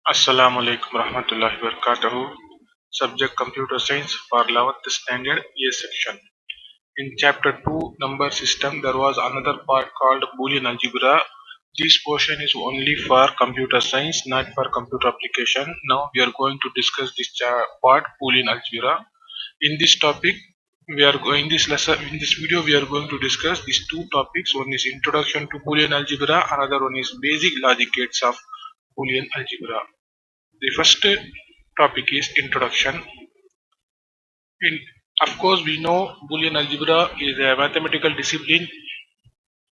Assalamu alaikum warahmatullahi wabarakatuh. Subject Computer Science for 11th Standard A section. In Chapter 2 Number System, there was another part called Boolean Algebra. This portion is only for computer science, not for computer application. Now we are going to discuss this part Boolean Algebra. In this topic, we are going in this video we are going to discuss these two topics. One is Introduction to Boolean Algebra, another one is Basic Logic Gates of Boolean Algebra. The first topic is introduction. In, of course, we know Boolean algebra is a mathematical discipline.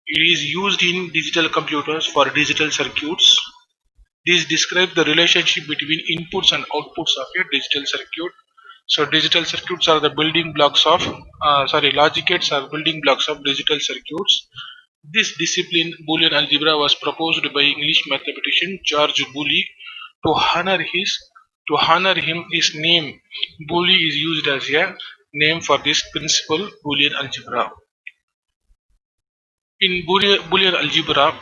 It is used in digital computers for digital circuits. This describes the relationship between inputs and outputs of a digital circuit. So, digital circuits are the building blocks of, logic gates are building blocks of digital circuits. This discipline, Boolean algebra, was proposed by English mathematician George Boole to honor him. His name Boole is used as a name for this principle Boolean algebra. In Boolean algebra,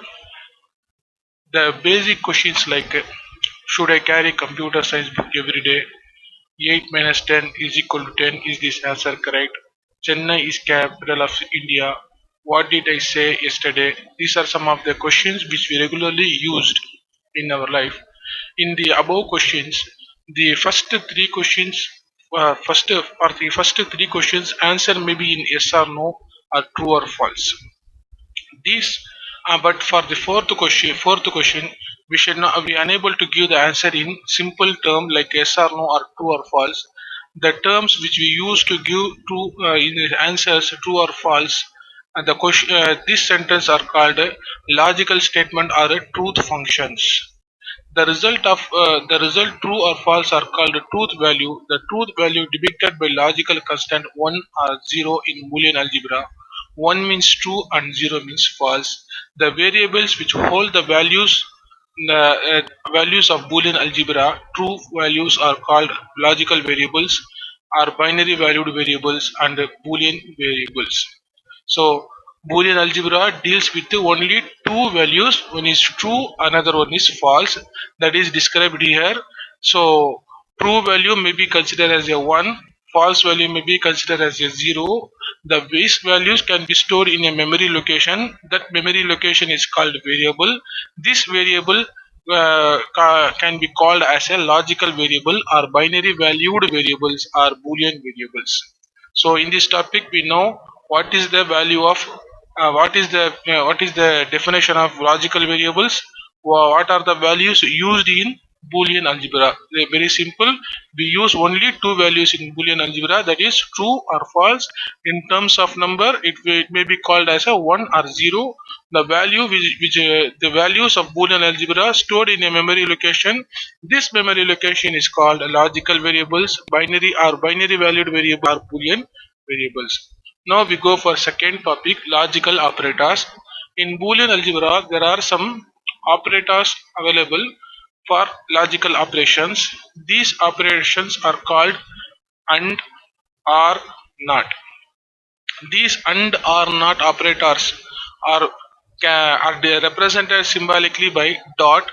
the basic questions like should I carry computer science book every day? 8 minus 10 is equal to 10. Is this answer correct? Chennai is capital of India. What did I say yesterday? These are some of the questions which we regularly used in our life. In the above questions, the first three questions, for the first three questions, answer may be in yes or no, or true or false. But for the fourth question, we should not be unable to give the answer in simple term like yes or no or true or false. The terms which we use to give true in the answers true or false, the question, this sentence are called logical statement or truth functions. The result true or false are called truth value. The truth value depicted by logical constant 1 or 0 in Boolean algebra. 1 means true and 0 means false. The variables which hold the values of Boolean algebra, true values are called logical variables, or binary valued variables and Boolean variables. So Boolean algebra deals with only two values. One is true, another one is false. That is described here. So true value may be considered as a 1, false value may be considered as a 0. The base values can be stored in a memory location. That memory location is called variable. This variable can be called as a logical variable or binary valued variables or Boolean variables. So in this topic we know what is the value of what is the definition of logical variables, what are the values used in Boolean algebra. They're very simple. We use only two values in Boolean algebra, that is true or false. In terms of number, it may be called as a 1 or 0. The value the values of Boolean algebra stored in a memory location. This memory location is called logical variables, binary valued variable or Boolean variables. Now we go for second topic, logical operators. In Boolean algebra, there are some operators available for logical operations. These operations are called and, or, not. These and or not operators are they represented symbolically by dot,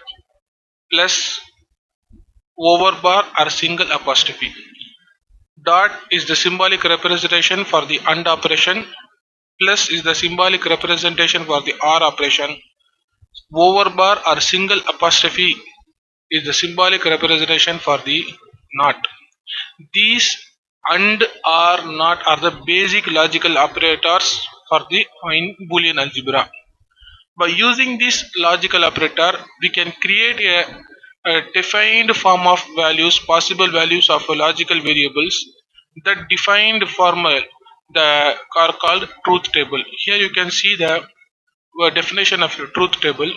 plus, overbar, or single apostrophe. Dot is the symbolic representation for the and operation. Plus is the symbolic representation for the or operation. Overbar or single apostrophe is the symbolic representation for the not. These and or not are the basic logical operators for the in Boolean algebra. By using this logical operator, we can create a defined form of values, possible values of logical variables. That defined formal are called truth table. Here you can see the definition of truth table.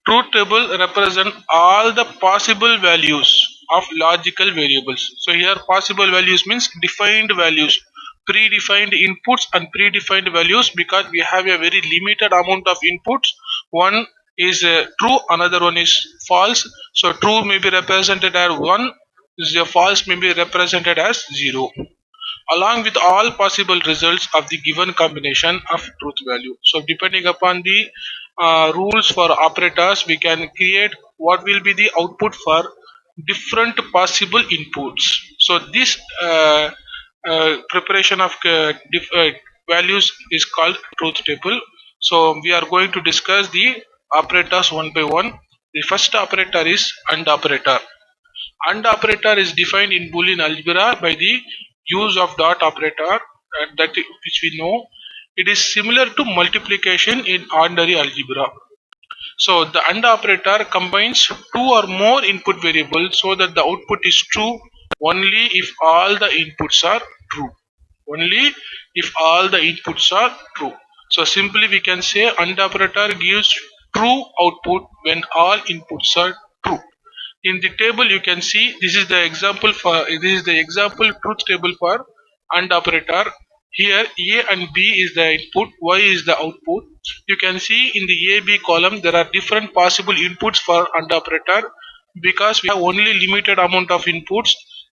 Truth table represent all the possible values of logical variables. So here possible values means defined values, predefined inputs and predefined values, because we have a very limited amount of inputs. One is true, another one is false. So true may be represented as 1, false may be represented as 0, along with all possible results of the given combination of truth value. So depending upon the rules for operators, we can create what will be the output for different possible inputs. So this preparation of values is called truth table. So we are going to discuss the operators one by one. The first operator is AND operator. AND operator is defined in Boolean algebra by the use of dot operator, which we know. It is similar to multiplication in ordinary algebra. So the AND operator combines two or more input variables so that the output is true only if all the inputs are true. Only if all the inputs are true. So simply we can say AND operator gives true output when all inputs are true. In the table you can see this is the example truth table for AND operator. Here A and B is the input, Y is the output. You can see in the A B column there are different possible inputs for AND operator because we have only limited amount of inputs,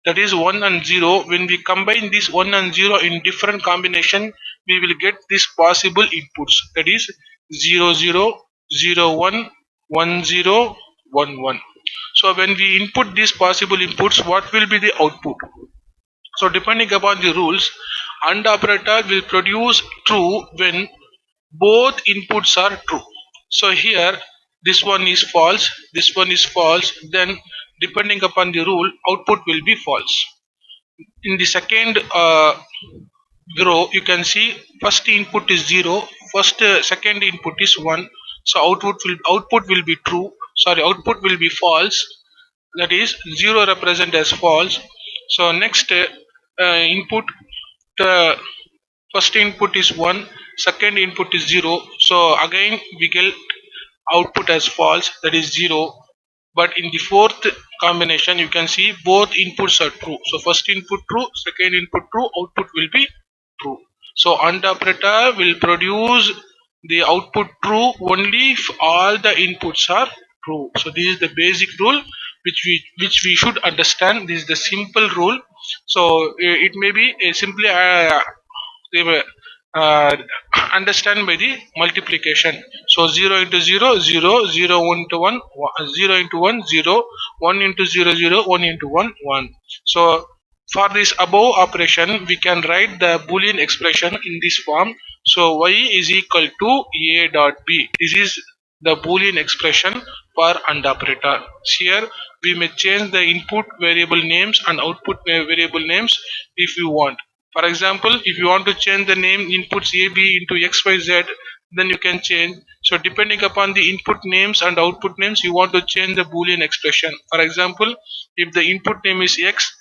that is 1 and 0. When we combine this 1 and 0 in different combination, we will get this possible inputs, that is 0 0 0 1 1 0 1 1. So when we input these possible inputs, what will be the output? So depending upon the rules, AND operator will produce true when both inputs are true. So here this one is false, this one is false, then depending upon the rule, output will be false. In the second row you can see first input is 0, second input is 1, so output will be true, sorry, output will be false, that is 0 represent as false. So next input, the first input is 1, second input is 0, so again we get output as false, that is 0. But in the fourth combination you can see both inputs are true, so first input true, second input true, output will be true. So AND operator will produce the output true only if all the inputs are true. So this is the basic rule which we should understand. This is the simple rule. So it may be simply they were uh, understand by the multiplication. So 0 into 0 0, 0 into 1 0 into 1 0, 1 into 0 0, 1 into 1 1. So for this above operation we can write the boolean expression in this form. So y is equal to a dot b. This is the boolean expression for AND operator. Here we may change the input variable names and output variable names if you want. For example, if you want to change the name inputs A B into XYZ, then you can change. So depending upon the input names and output names, you want to change the boolean expression. For example, if the input name is X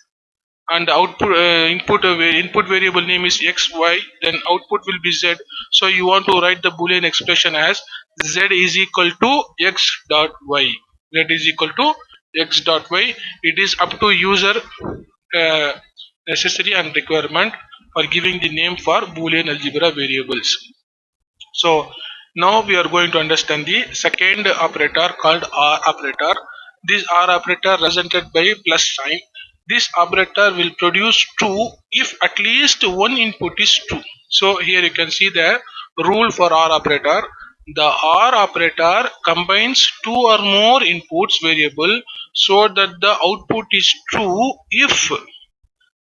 and the output input variable name is XY, then output will be Z. So you want to write the boolean expression as Z is equal to X dot Y. Z is equal to X dot Y. It is up to user uh, necessary and requirement for giving the name for boolean algebra variables. So now we are going to understand the second operator called OR operator. This OR operator represented by plus sign. This operator will produce true if at least one input is true. So here you can see the rule for OR operator. The OR operator combines two or more inputs variable so that the output is true if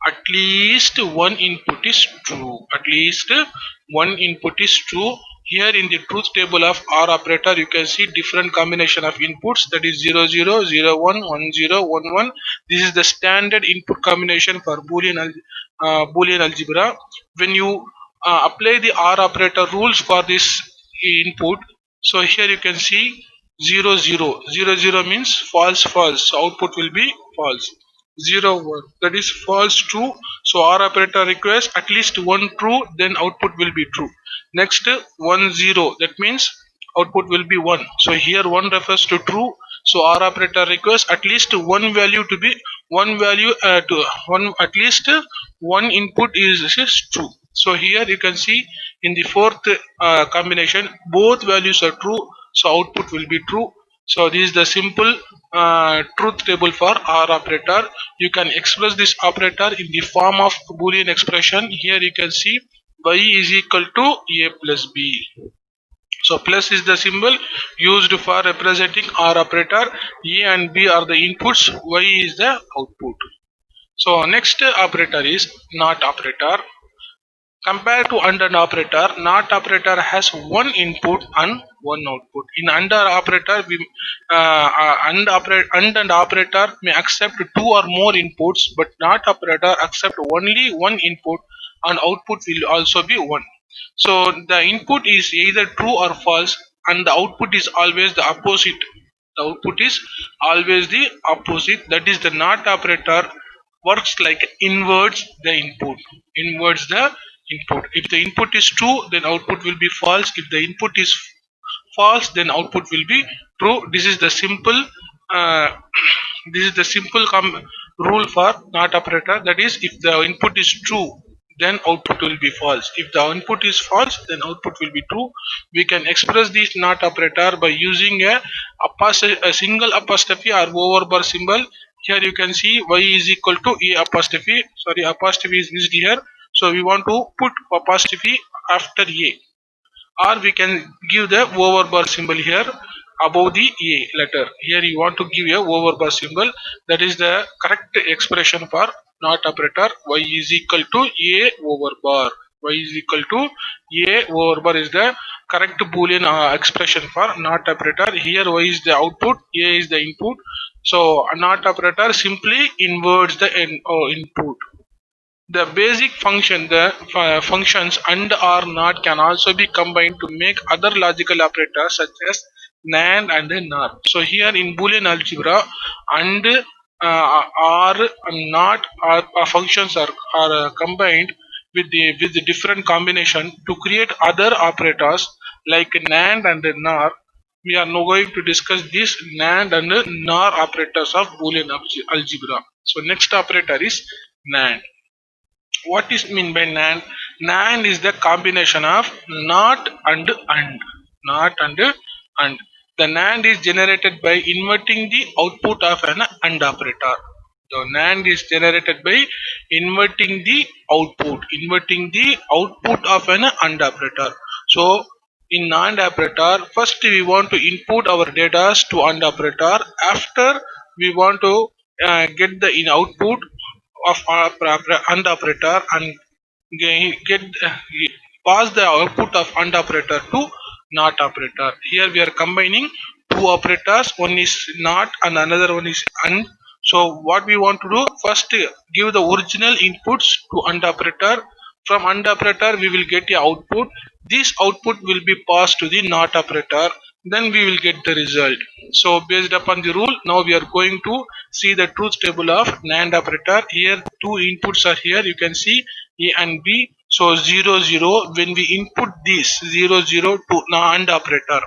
at least one input is true. At least one input is true. Here in the truth table of OR operator you can see different combination of inputs, that is 0 0 0 1 1 0 1 1. This is the standard input combination for boolean algebra. When you apply the OR operator rules for this input, so here you can see 0 0 0 0 means false false, so output will be false. 0 1, that is false true, so OR operator requires at least one true, then output will be true. Next 1 0, that means output will be 1, so here 1 refers to true, so OR operator requires at least one value to be one value to one, at least one input is true. So here you can see in the fourth combination both values are true, so output will be true. So this is the simple truth table for OR operator. You can express this operator in the form of boolean expression. Here you can see y is equal to a plus b. So plus is the symbol used for representing OR operator. A and B are the inputs, Y is the output. So next operator is NOT operator. Compared to AND operator, NOT operator has one input and one output. In AND operator, AND operator may accept two or more inputs, but NOT operator accept only one input and output will also be one. So the input is either true or false, and the output is always the opposite. The output is always the opposite. That is, the NOT operator works like inverts the input. Inverts the input. If the input is true, then output will be false. If the input is false, then output will be true. This is the simple. Uh, this is the simple rule for NOT operator. That is, if the input is true, then output will be false. If the input is false, then output will be true. We can express this NOT operator by using a single apostrophe or overbar symbol. Here you can see y is equal to a apostrophe. Sorry, apostrophe is missed here. So we want to put apostrophe after a, or we can give the overbar symbol here above the a letter. Here you want to give a overbar symbol. That is the correct expression for NOT operator. Y is equal to a overbar. Y is equal to a overbar is the correct boolean expression for NOT operator. Here y is the output, a is the input. So a NOT operator simply inverts the input. The basic function, the functions AND or NOT can also be combined to make other logical operators such as NAND and NOR. So here in Boolean algebra, AND or NOT functions are combined with the different combination to create other operators like NAND and NOR. We are now going to discuss this NAND and NOR operators of Boolean algebra. So next operator is NAND. What is mean by NAND? NAND is the combination of NOT and AND. NOT and AND. The NAND is generated by inverting the output of an AND operator. The NAND is generated by inverting the output of an AND operator. So in NAND operator, first we want to input our data to AND operator. After we want to get the output of AND operator and get pass the output of AND operator to NOT operator. Here we are combining two operators. One is NOT and another one is AND. So what we want to do, first give the original inputs to AND operator. From AND operator we will get the output. This output will be passed to the NOT operator. Then we will get the result. So based upon the rule, now we are going to see the truth table of NAND operator. Here two inputs are here. You can see A and B. So 0 0. When we input this 0 0 to NAND operator,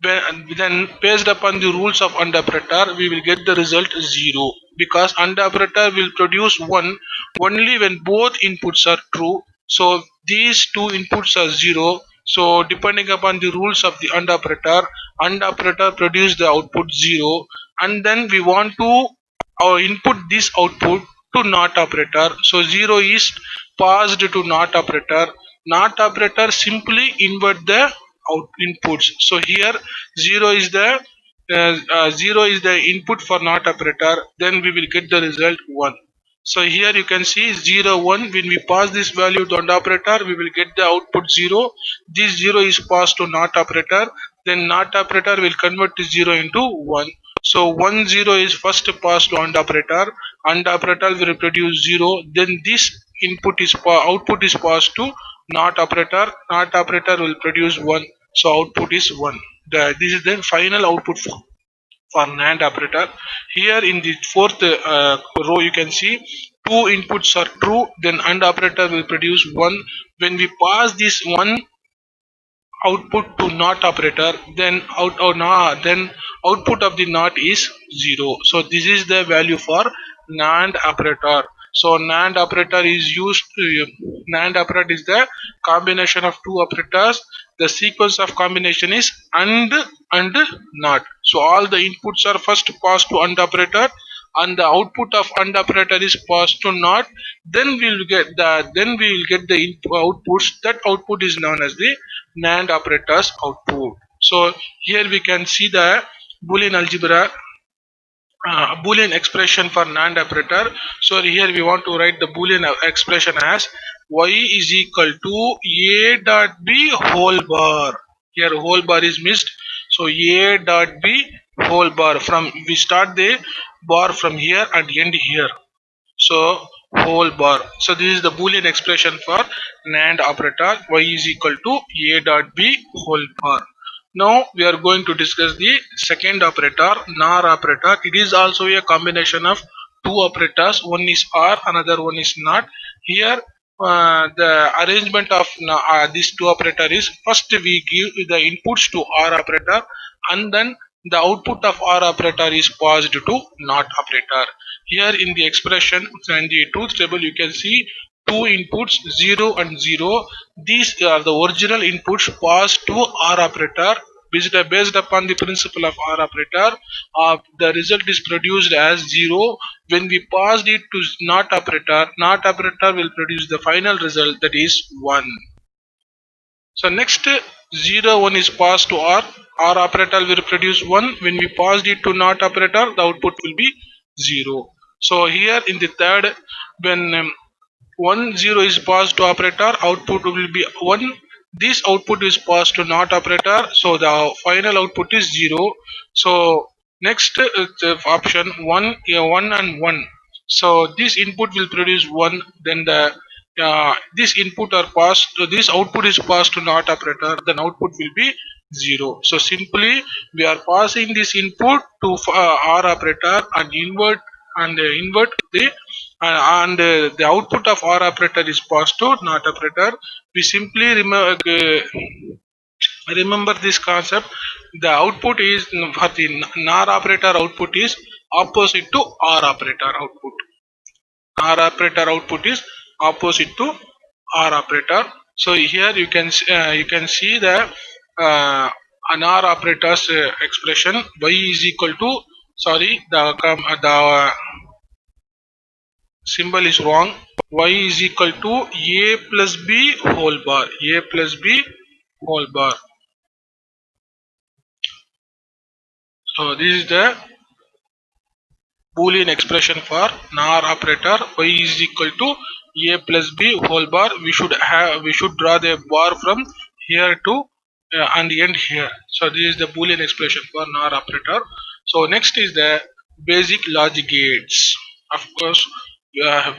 then based upon the rules of AND operator, we will get the result 0, because AND operator will produce 1 only when both inputs are true. So these two inputs are 0. So depending upon the rules of the AND operator produce the output 0, and then we want to input this output to NOT operator. So 0 is passed to NOT operator. NOT operator simply invert the inputs. So here 0 is the 0 is the input for NOT operator. Then we will get the result 1. So here you can see 0 1. When we pass this value to AND operator, we will get the output 0. This 0 is passed to NOT operator. Then NOT operator will convert this 0 into 1. So 1 0 is first passed to AND operator. AND operator will produce 0. Then this output is passed to NOT operator. NOT operator will produce 1. So output is 1. This is the final output for NAND operator. Here in the fourth row you can see two inputs are true, then AND operator will produce 1. When we pass this 1 output to NOT operator, then output of the NOT is 0. So this is the value for NAND operator. So NAND operator is used NAND operator is the combination of two operators. The sequence of combination is AND and NOT. So all the inputs are first passed to AND operator, and the output of AND operator is passed to NOT. Then we will get the outputs. That output is known as the NAND operator's output. So here we can see the Boolean algebra, Boolean expression for NAND operator. So here we want to write the Boolean expression as y is equal to a dot b whole bar. Here whole bar is missed. So a dot b whole bar, from we start the bar from here and end here. So whole bar. So this is the Boolean expression for NAND operator, y is equal to a dot b whole bar. Now we are going to discuss the second operator, NOR operator. It is also a combination of two operators. One is OR, another one is NOT. Here the arrangement of these two operator is, first we give the inputs to OR operator, and then the output of OR operator is passed to NOT operator. Here in the expression and the truth table you can see two inputs 0 and 0. These are the original inputs passed to OR operator. Based upon the principle of OR operator, the result is produced as 0. When we passed it to NOT operator will produce the final result, that is 1. So next 0 1 is passed to OR operator will produce 1. When we passed it to NOT operator, the output will be 0. So here in the third, when 1 0 is passed to operator, output will be 1. This output is passed to NOT operator, so the final output is 0. So next option 1 1 and 1. So this input will produce 1. Then the this input are passed this output is passed to NOT operator, then output will be 0. So simply we are passing this input to OR operator and invert the the output of OR operator is passed to NOT operator. We simply remember this concept. The output is for the NOR operator output is opposite to OR operator output. OR operator output is opposite to OR operator. So here you can see the an OR operator's expression. Y is equal to, sorry, the symbol is wrong. Y is equal to a plus b whole bar. A plus b whole bar. So this is the Boolean expression for NOR operator. Y is equal to a plus b whole bar. We should draw the bar from here to and end here. So this is the Boolean expression for NOR operator. So next is the basic logic gates. Of course, I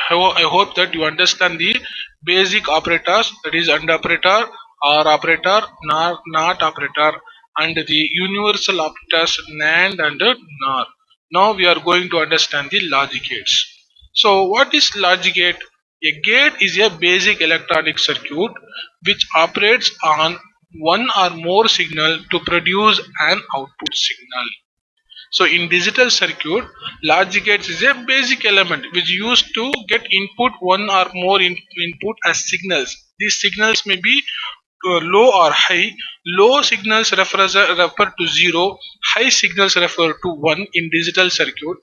hope that you understand the basic operators, that is AND operator, OR operator, NOR, NOT operator, and the universal operators NAND and NOR. Now we are going to understand the logic gates. So what is logic gate? A gate is a basic electronic circuit which operates on one or more signal to produce an output signal. So in digital circuit, logic gates is a basic element which used to get input one or more input as signals. These signals may be low or high. Low signals refer to 0, high signals refer to 1 in digital circuit.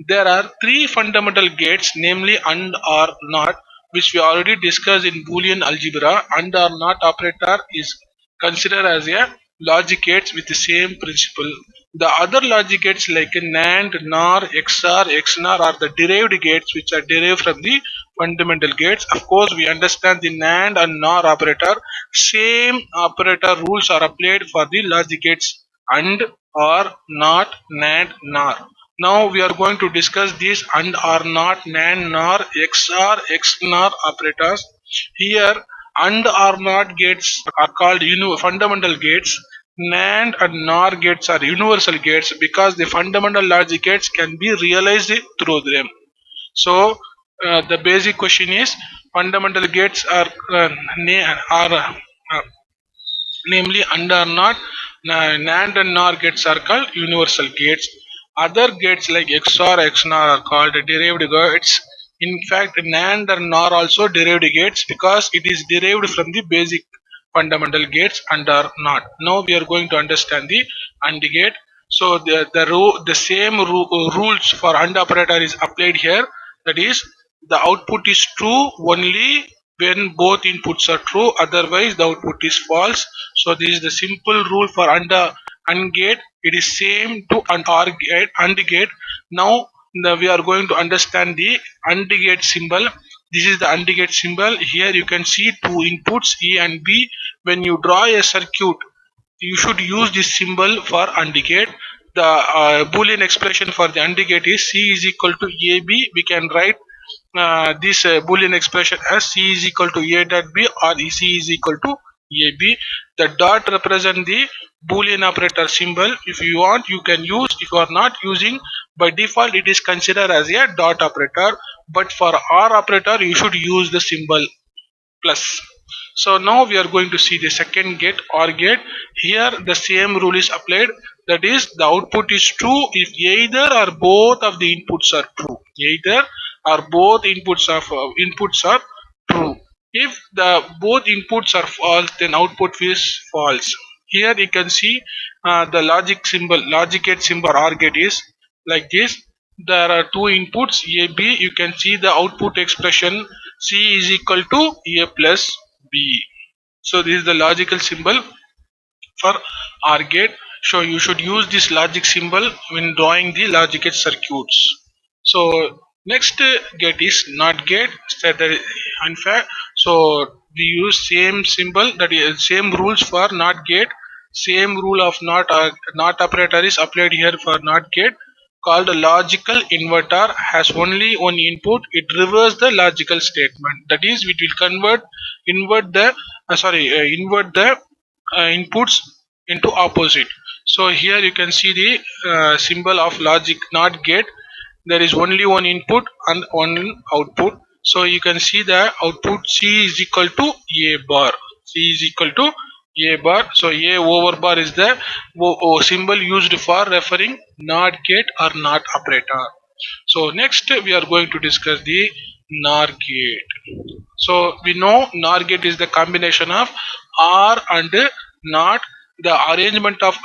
There are three fundamental gates, namely AND, OR, NOT, which we already discussed in Boolean algebra. AND or NOT operator is considered as a logic gates with the same principle. The other logic gates like NAND, NOR, XOR, XNOR are the derived gates which are derived from the fundamental gates. Of course, we understand the NAND and NOR operator. Same operator rules are applied for the logic gates AND, OR, NOT, NAND, NOR. Now we are going to discuss these AND, OR, NOT, NAND, NOR, XOR, XNOR operators. Here AND or NOT gates are called fundamental gates. NAND and NOR gates are universal gates because the fundamental logic gates can be realized through them. So the basic question is, fundamental gates are namely AND or NOT. NAND and NOR gates are called universal gates. Other gates like XOR, XNOR are called derived gates. In fact, NAND and NOR also derived gates because it is derived from the basic fundamental gates AND or NOT. Now we are going to understand the AND gate. So the same rules for AND operator is applied here. That is, the output is true only when both inputs are true, otherwise the output is false. So this is the simple rule for AND gate. It is same to an OR gate, AND gate. Now we are going to understand the AND gate symbol. This is the AND gate symbol. Here you can see two inputs A and B. When you draw a circuit, you should use this symbol for AND gate. The boolean expression for the AND gate is C is equal to AB. We can write this boolean expression as C is equal to A dot B or C is equal to AB. The dot represent the boolean operator symbol. If you want, you can use. If you are not using, by default it is considered as a dot operator, but for OR operator you should use the symbol plus. So now we are going to see the second gate, OR gate. Here the same rule is applied. That is, the output is true if either or both of the inputs are true. Either or both inputs are true. If the both inputs are false, then output is false. Here you can see the logic gate symbol OR gate is like this. There are two inputs A, B. You can see the output expression C is equal to A plus B. So this is the logical symbol for OR gate. So you should use this logic symbol when drawing the logic gate circuits. So next gate is NOT gate. In fact, so we use same symbol, that is same rules for NOT gate. Same rule of NOT operator is applied here for NOT gate, called a logical inverter. Has only one input. It reverses the logical statement. That is, it will invert the inputs into opposite. So here you can see the symbol of logic NOT gate. There is only one input and one output. So you can see the output C is equal to A bar. C is equal to A bar. So A over bar is the symbol used for referring NOT gate or NOT operator. So next we are going to discuss the NOR gate. So we know NOR gate is the combination of OR and NOT. The arrangement of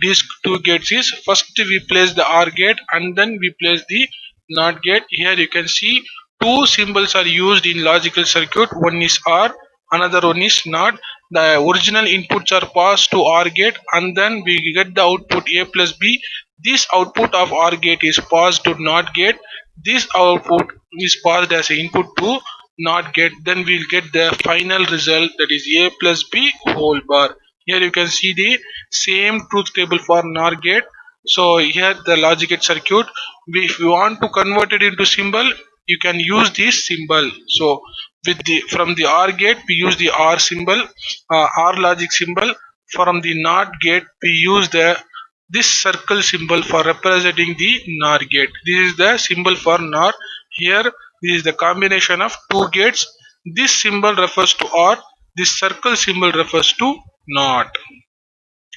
these two gates is, first we place the OR gate and then we place the NOT gate. Here you can see two symbols are used in logical circuit. One is OR, another one is NOT. The original inputs are passed to OR gate and then we get the output A plus B. This output of OR gate is passed to NOT gate. This output is passed as an input to NOT gate. Then we'll get the final result, that is A plus B whole bar. Here you can see the same truth table for NOR gate. So here the logic gate circuit, if you want to convert it into symbol, you can use this symbol. So from the OR gate we use the OR symbol, OR logic symbol. From the NOT gate we use this circle symbol for representing the NOR gate. This is the symbol for NOR. Here this is the combination of two gates. This symbol refers to OR. This circle symbol refers to NOT.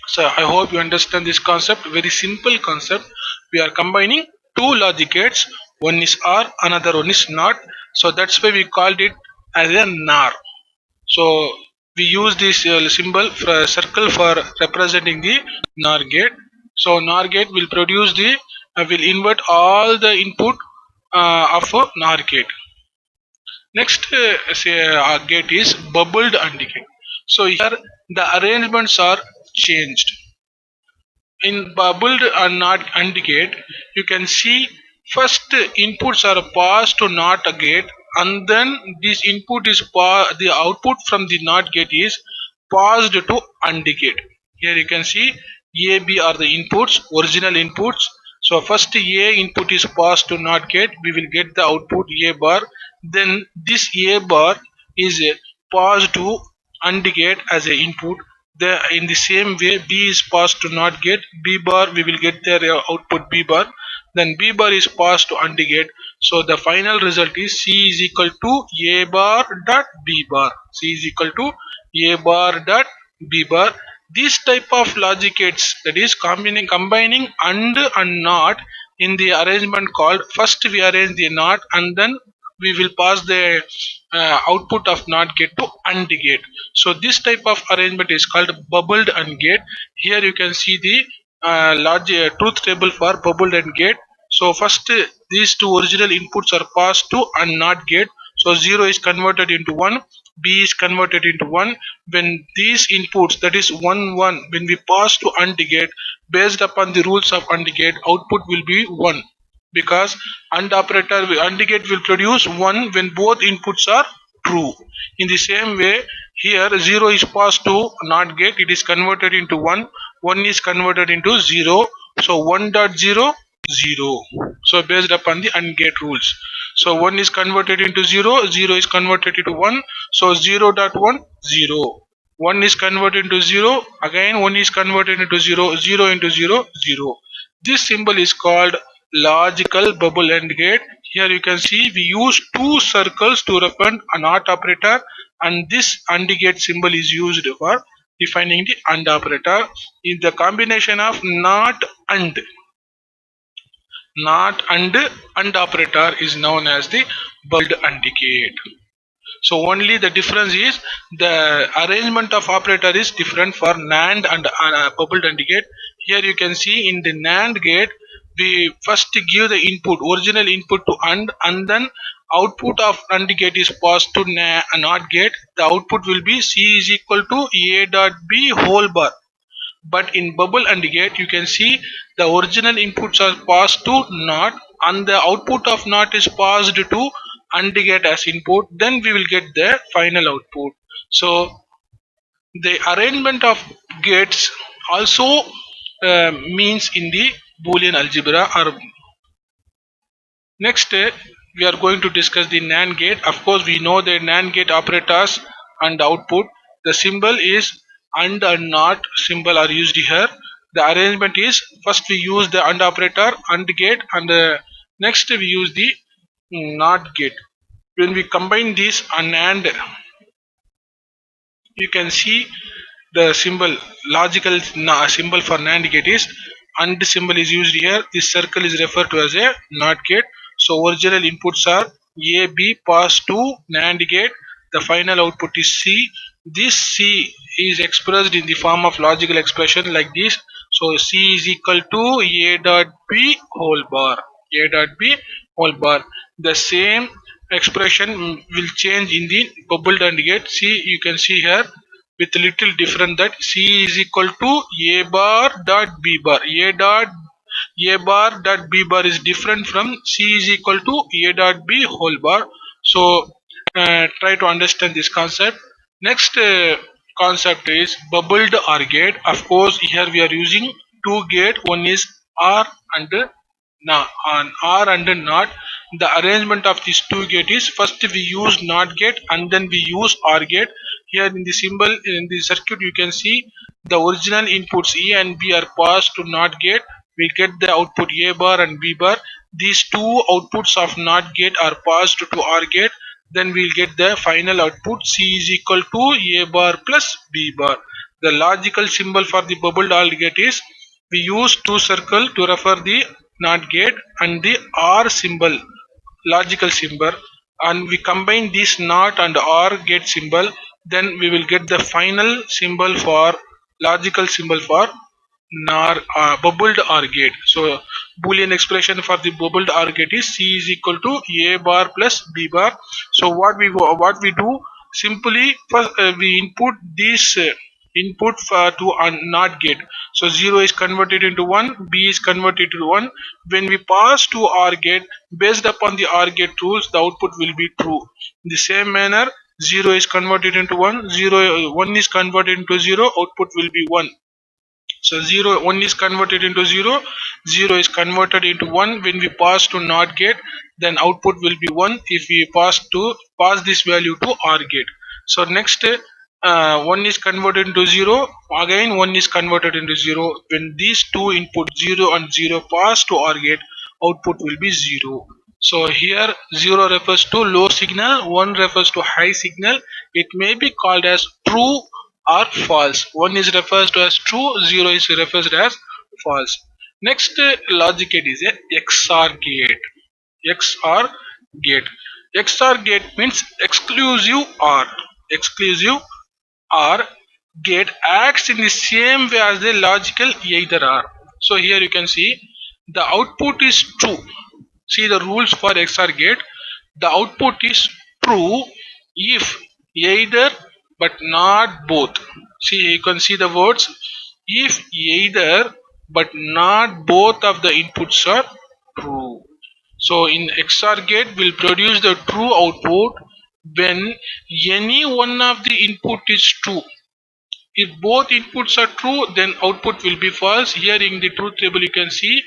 So I hope you understand this concept. Very simple concept. We are combining two logic gates. One is OR, another one is NOT. So that's why we called it as a NOR. So we use this symbol for circle for representing the NOR gate. So NOR gate will produce will invert all the input of a NOR gate. Next gate is bubbled AND gate. So here the arrangements are changed. In bubbled and NOT AND gate, you can see first inputs are passed to NOT gate, and then this input is the output from the NOT gate is passed to AND gate. Here you can see A, B are the inputs, original inputs. So first A input is passed to NOT gate, we will get the output A bar. Then this A bar is passed to AND gate as an input. In the same way B is passed to NOT gate, B bar we will get their output B bar. Then B bar is passed to AND gate. So the final result is C is equal to A bar dot B bar. C is equal to A bar dot B bar. This type of logic gates, that is combining AND and NOT, in the arrangement called, first we arrange the NOT and then we will pass the output of NOT gate to AND gate. So this type of arrangement is called bubbled AND gate. Here you can see the truth table for bubbled AND gate. So first these two original inputs are passed to AND NOT gate. So 0 is converted into 1, B is converted into 1. When these inputs, that is 1 1, when we pass to AND gate, based upon the rules of AND gate, output will be 1, because AND gate will produce 1 when both inputs are true. In the same way, here 0 is passed to NOT gate, it is converted into 1, 1 is converted into 0. So 1.0, 0. So based upon the AND gate rules. So 1 is converted into 0, 0 is converted into 1. So 0.1, 0. 1 is converted into 0, again 1 is converted into 0, 0 into 0, 0. This symbol is called logical bubble AND gate. Here you can see we use two circles to represent a NOT operator, and this AND gate symbol is used for defining the AND operator. In the combination of NOT and operator is known as the bubbled AND gate. So only the difference is the arrangement of operator is different for NAND and bubbled AND gate. Here you can see in the NAND gate, we first give the input, original input to and then output of AND gate is passed to NOT gate. The output will be C is equal to A dot B whole bar. But in bubble AND gate, you can see the original inputs are passed to NOT and the output of NOT is passed to AND gate as input. Then we will get the final output. So the arrangement of gates also means in the Boolean algebra. Or next, we are going to discuss the NAND gate. Of course, we know the NAND gate operators and output. The symbol is and NOT symbol are used here. The arrangement is first we use the AND operator, AND gate, and next we use the NOT gate. When we combine this and you can see the symbol, logical symbol for NAND gate is AND symbol is used here. This circle is referred to as a NOT gate. So original inputs are A, B passed to NAND gate. The final output is C. This C is expressed in the form of logical expression like this. So C is equal to A dot B whole bar. A dot B whole bar. The same expression will change in the bubbled AND gate. See, you can see here with little different, that C is equal to A bar dot B bar. A bar dot B bar is different from C is equal to A dot B whole bar. So try to understand this concept. Next concept is bubbled OR gate. Of course, here we are using two gate. One is OR and now on OR and NOT. The arrangement of these two gate is first we use NOT gate and then we use OR gate. Here in the symbol in the circuit you can see the original inputs A and B are passed to NOT gate. We get the output A bar and B bar. These two outputs of NOT gate are passed to OR gate. Then we'll get the final output C is equal to A bar plus B bar. The logical symbol for the bubbled OR gate is we use two circle to refer the NOT gate and the OR symbol, logical symbol, and we combine this NOT and OR gate symbol, then we will get the final symbol for logical symbol for bubbled OR gate. So Boolean expression for the bubbled OR gate is C is equal to A bar plus B bar. So what we do simply, first we input this input to a NOT gate. So 0 is converted into 1, B is converted to 1. When we pass to OR gate, based upon the OR gate rules, the output will be true. In the same manner, 0 is converted into 1, 1 is converted into 0, output will be 1. So 1 is converted into 0, 0 is converted into 1. When we pass to NOT gate, then output will be 1 if we pass this value to OR gate. So next 1 is converted into 0, again 1 is converted into 0. When these two input 0 and 0 pass to OR gate, output will be 0. So here 0 refers to low signal, 1 refers to high signal. It may be called as true or false. 1 is refers to as true, 0 is refers to as false. Next logic gate is a XOR gate. XOR gate. XOR gate means exclusive OR. Exclusive OR gate acts in the same way as the logical either OR. So here you can see the output is true. See the rules for XOR gate. The output is true if either but not both. See, you can see the words if either but not both of the inputs are true. So in XOR gate will produce the true output when any one of the input is true. If both inputs are true, then output will be false. Here in the truth table you can see.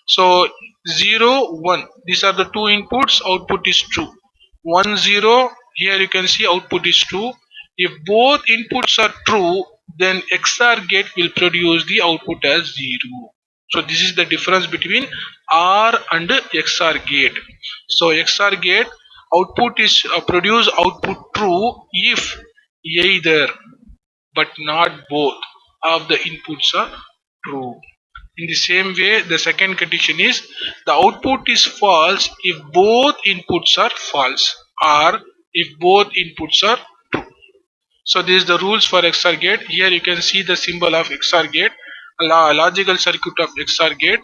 So 0, 1. These are the two inputs. Output is true. 1, 0. Here you can see output is true. If both inputs are true, then XOR gate will produce the output as 0. So this is the difference between OR and XOR gate. So XOR gate output is produce output true if either but not both of the inputs are true. In the same way, the second condition is the output is false if both inputs are false or if both inputs are true. So this is the rules for XOR gate. Here you can see the symbol of XOR gate, logical circuit of XOR gate.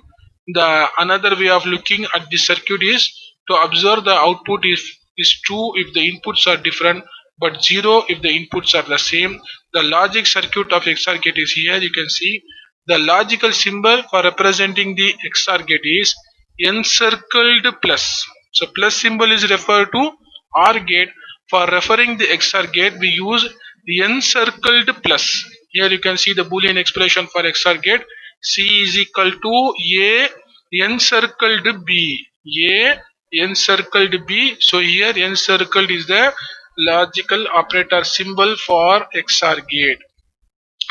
The another way of looking at the circuit is to observe the output is true if the inputs are different but zero if the inputs are the same. The logic circuit of XOR gate is here. You can see the logical symbol for representing the XOR gate is encircled plus. So plus symbol is referred to OR gate. For referring the XOR gate, we use the encircled plus. Here you can see the Boolean expression for XOR gate. C is equal to A encircled B. A encircled B. So here encircled is the logical operator symbol for XOR gate.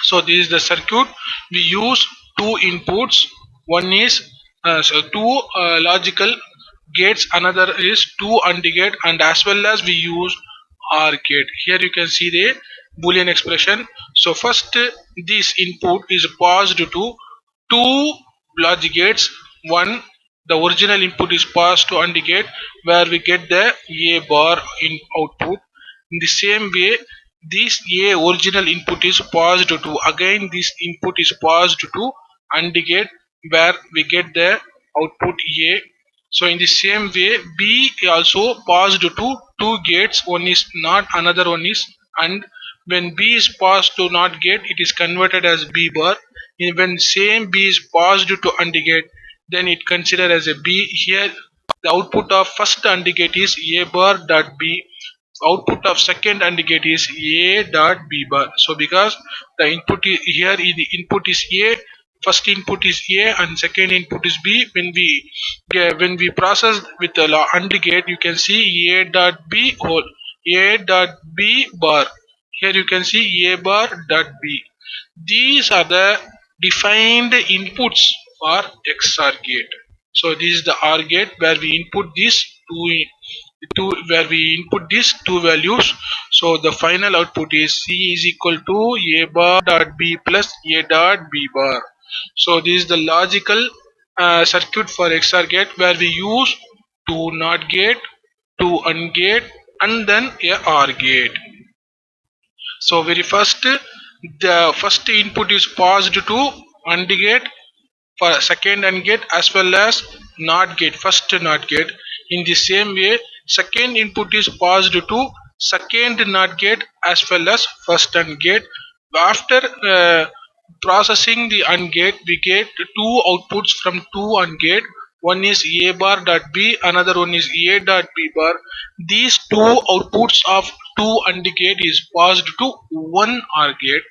So this is the circuit. We use two inputs. One is two logical gates, another is two AND gate, and as well as we use OR gate. Here you can see the Boolean expression. So first this input is passed to two logic gates. One, the original input is passed to AND gate where we get the A bar in output. In the same way, this A original input is passed to again this input is passed to AND gate where we get the output A. So in the same way, B also passed to two gates. One is not, another one is AND. When B is passed to NOT gate, it is converted as B bar. And when same B is passed to AND gate, then it considered as a B. Here the output of first AND gate is A bar dot B. Output of second AND gate is A dot B bar. So because the input is, here the input is A, first input is A and second input is B. When we process with the AND gate, you can see A dot B whole, A dot B bar. Here you can see A bar dot B. These are the defined inputs for XOR gate. So this is the OR gate where we input these two values. So the final output is C is equal to A bar dot B plus A dot B bar. So this is the logical circuit for XOR gate where we use two NOT gate, two AND gate, and then a OR gate. So very first, the first input is passed to AND gate, for second AND gate as well as NOT gate, first NOT gate. In the same way, second input is passed to second NOT gate as well as first AND gate. After processing the AND gate, we get two outputs from two AND gate. One is A bar dot B, another one is A dot B bar. These two outputs of two AND gate is passed to one OR gate.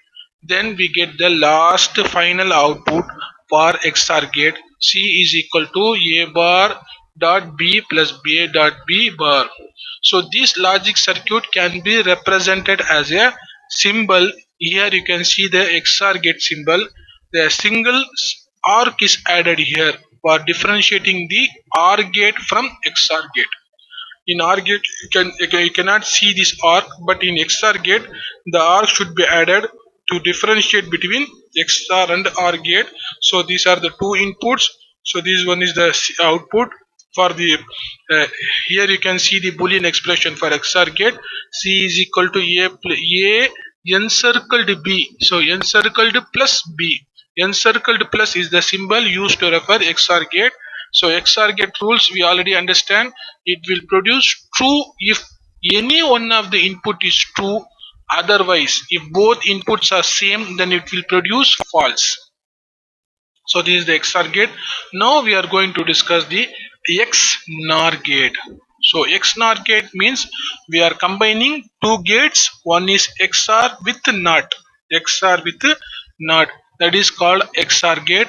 Then we get the last final output for XOR gate. C is equal to A bar dot B plus B dot B bar. So this logic circuit can be represented as a symbol. Here you can see the XOR gate symbol. The single arc is added here for differentiating the OR gate from XOR gate. In OR gate you cannot see this arc, but in XOR gate the arc should be added to differentiate between XOR and OR gate. So these are the two inputs. So this one is the output for the here you can see the Boolean expression for XOR gate. C is equal to A encircled B. So encircled plus B. Encircled plus is the symbol used to refer XOR gate. So XOR gate rules we already understand. It will produce true if any one of the input is true. Otherwise, if both inputs are same, then it will produce false. So this is the XOR gate. Now we are going to discuss the XNOR gate. So XNOR gate means we are combining two gates. One is XOR with NOT. XOR with NOT. That is called XOR gate.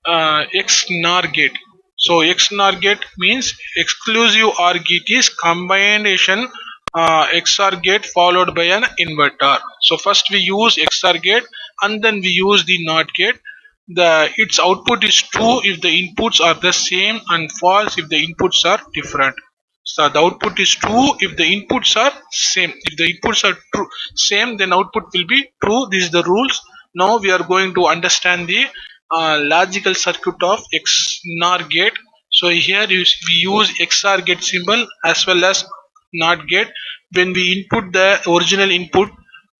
XNOR gate. So XNOR gate means exclusive OR gate is combination XOR gate followed by an inverter. So first we use XOR gate and then we use the NOT gate. The its output is true if the inputs are the same and false if the inputs are different. So the output is true if the inputs are same. If the inputs are true same, then output will be true. This is the rules. Now we are going to understand the logical circuit of XNOR gate. So here we use XOR gate symbol as well as NOT gate. When we input the original input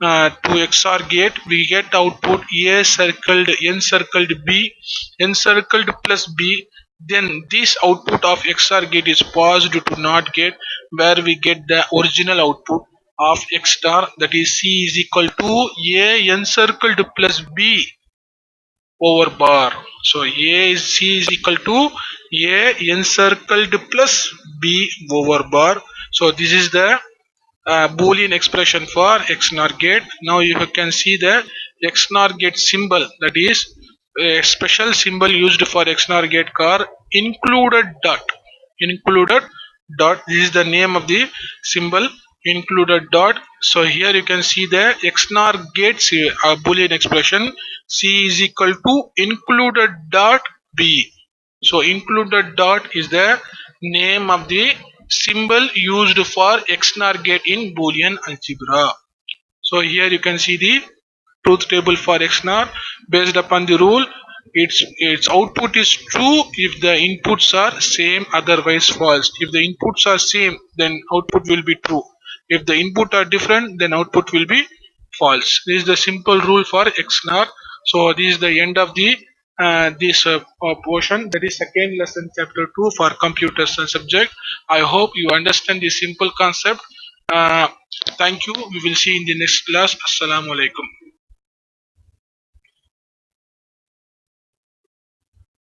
to XOR gate, we get output A circled, N circled B, N circled plus B. Then this output of XOR gate is passed to NOT gate, where we get the original output of X star, that is C is equal to A N circled plus B over bar. So A is C is equal to A N circled plus B over bar. So this is the Boolean expression for XNOR gate. Now you can see the XNOR gate symbol, that is a special symbol used for XNOR gate called included dot. Included dot. This is the name of the symbol, included dot. So here you can see the XNOR gate Boolean expression C is equal to included dot B. So included dot is the name of the symbol used for XNOR gate in Boolean algebra. So here you can see the truth table for XNOR. Based upon the rule, its output is true if the inputs are same, otherwise false. If the inputs are same, then output will be true. If the input are different, then output will be false. This is the simple rule for XNOR. So this is the end of the this portion, that is second lesson chapter 2 for computer science subject. I hope you understand this simple concept. uh, Thank you. We will see in the next class. Assalamu alaikum.